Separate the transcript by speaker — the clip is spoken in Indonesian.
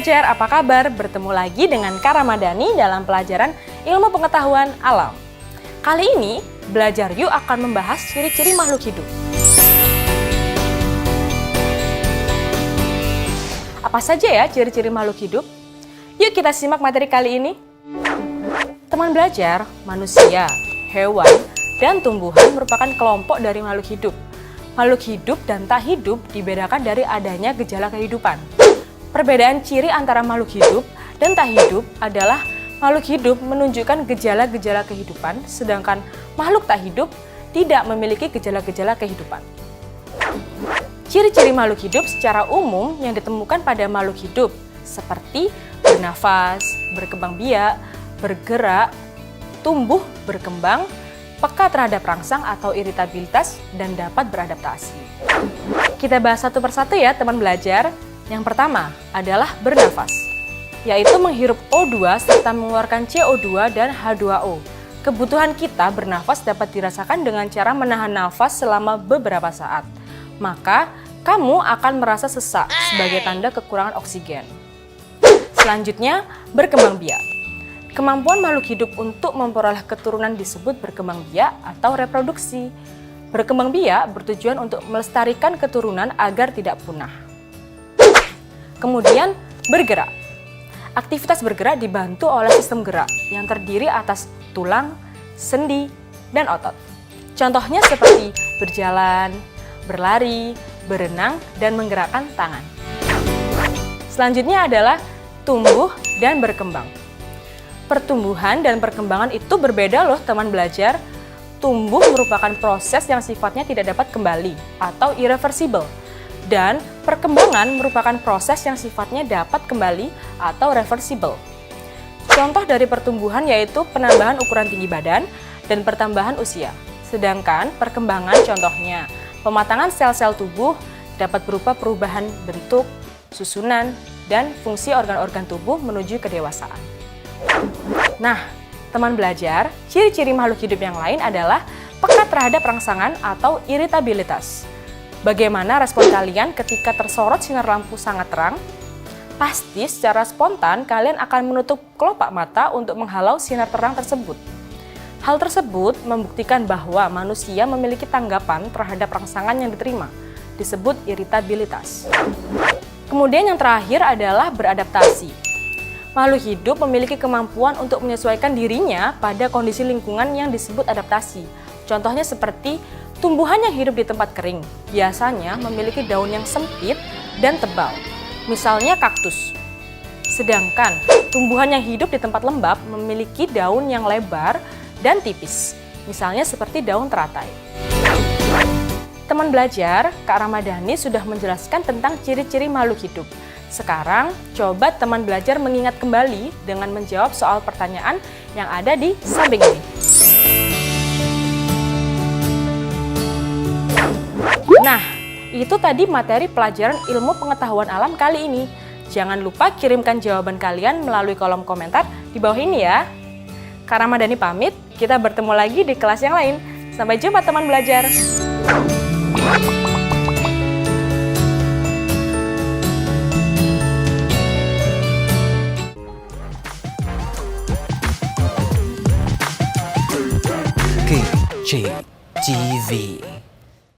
Speaker 1: belajar, apa kabar? Bertemu lagi dengan Kak Ramadhani dalam pelajaran Ilmu Pengetahuan Alam. Kali ini, Belajar Yuk akan membahas ciri-ciri makhluk hidup. Apa saja ya ciri-ciri makhluk hidup? Yuk kita simak materi kali ini. Teman belajar, manusia, hewan, dan tumbuhan merupakan kelompok dari makhluk hidup. Makhluk hidup dan tak hidup dibedakan dari adanya gejala kehidupan. Perbedaan ciri antara makhluk hidup dan tak hidup adalah makhluk hidup menunjukkan gejala-gejala kehidupan, sedangkan makhluk tak hidup tidak memiliki gejala-gejala kehidupan. Ciri-ciri makhluk hidup secara umum yang ditemukan pada makhluk hidup seperti bernafas, berkembang biak, bergerak, tumbuh, berkembang, peka terhadap rangsang atau iritabilitas, dan dapat beradaptasi. Kita bahas satu persatu ya teman belajar. Yang pertama adalah bernafas, yaitu menghirup O2 serta mengeluarkan CO2 dan H2O. Kebutuhan kita bernafas dapat dirasakan dengan cara menahan nafas selama beberapa saat. Maka, kamu akan merasa sesak sebagai tanda kekurangan oksigen. Selanjutnya, berkembang biak. Kemampuan makhluk hidup untuk memperoleh keturunan disebut berkembang biak atau reproduksi. Berkembang biak bertujuan untuk melestarikan keturunan agar tidak punah. Kemudian, bergerak. Aktivitas bergerak dibantu oleh sistem gerak yang terdiri atas tulang, sendi, dan otot. Contohnya seperti berjalan, berlari, berenang, dan menggerakkan tangan. Selanjutnya adalah tumbuh dan berkembang. Pertumbuhan dan perkembangan itu berbeda loh teman belajar. Tumbuh merupakan proses yang sifatnya tidak dapat kembali atau irreversible. Dan perkembangan merupakan proses yang sifatnya dapat kembali atau reversible. Contoh dari pertumbuhan yaitu penambahan ukuran tinggi badan dan pertambahan usia. Sedangkan perkembangan contohnya pematangan sel-sel tubuh dapat berupa perubahan bentuk, susunan, dan fungsi organ-organ tubuh menuju kedewasaan. Nah, teman belajar, ciri-ciri makhluk hidup yang lain adalah peka terhadap rangsangan atau iritabilitas. Bagaimana respon kalian ketika tersorot sinar lampu sangat terang? Pasti secara spontan kalian akan menutup kelopak mata untuk menghalau sinar terang tersebut. Hal tersebut membuktikan bahwa manusia memiliki tanggapan terhadap rangsangan yang diterima, disebut iritabilitas. Kemudian yang terakhir adalah beradaptasi. Makhluk hidup memiliki kemampuan untuk menyesuaikan dirinya pada kondisi lingkungan yang disebut adaptasi. Contohnya seperti tumbuhan yang hidup di tempat kering biasanya memiliki daun yang sempit dan tebal, misalnya kaktus. Sedangkan tumbuhan yang hidup di tempat lembab memiliki daun yang lebar dan tipis, misalnya seperti daun teratai. Teman belajar, Kak Ramadhani sudah menjelaskan tentang ciri-ciri makhluk hidup. Sekarang, coba teman belajar mengingat kembali dengan menjawab soal pertanyaan yang ada di samping ini. Nah, itu tadi materi pelajaran ilmu pengetahuan alam kali ini. Jangan lupa kirimkan jawaban kalian melalui kolom komentar di bawah ini ya. Kak Ramadhani pamit, kita bertemu lagi di kelas yang lain. Sampai jumpa teman belajar.
Speaker 2: KCTV